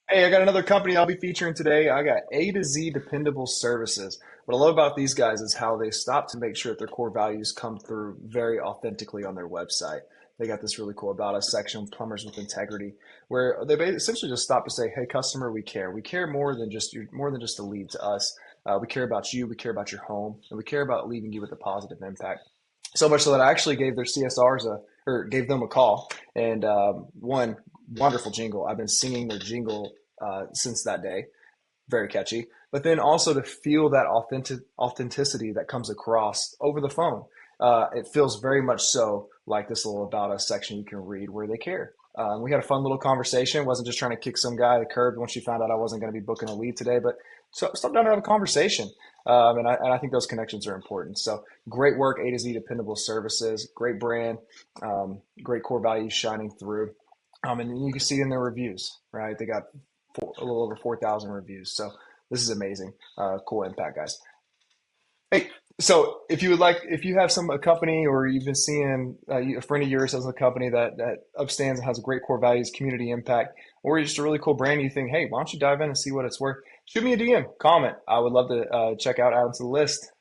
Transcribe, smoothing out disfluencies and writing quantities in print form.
Hey, I got another company I'll be featuring today. I got A to Z Dependable Services. What I love about these guys is how they stop to make sure that their core values come through very authentically on their website. They got this really cool About Us section, Plumbers with Integrity, where they essentially just stop to say, "Hey, customer, we care. We care more than just you, more than just a lead to us. We care about you. We care about your home, and we care about leaving you with a positive impact." So much so that I actually gave their CSRs or gave them a call, and one wonderful jingle. I've been singing their jingle since that day. Very catchy. But then also to feel that authenticity that comes across over the phone. It feels very much so like this little About Us section you can read where they care. We had a fun little conversation. Wasn't just trying to kick some guy to the curb once she found out I wasn't going to be booking a lead today, but so stop down and have a conversation. And I think those connections are important. So great work, A to Z Dependable Services, great brand, great core values shining through. And you can see in their reviews, right? They got a little over 4,000 reviews. So this is amazing. Cool impact, guys. Hey, so if you have a company or you've been seeing a friend of yours has a company that upstands and has a great core values, community impact, or just a really cool brand, you think, hey, why don't you dive in and see what it's worth? Shoot me a DM, comment. I would love to check out add to the list.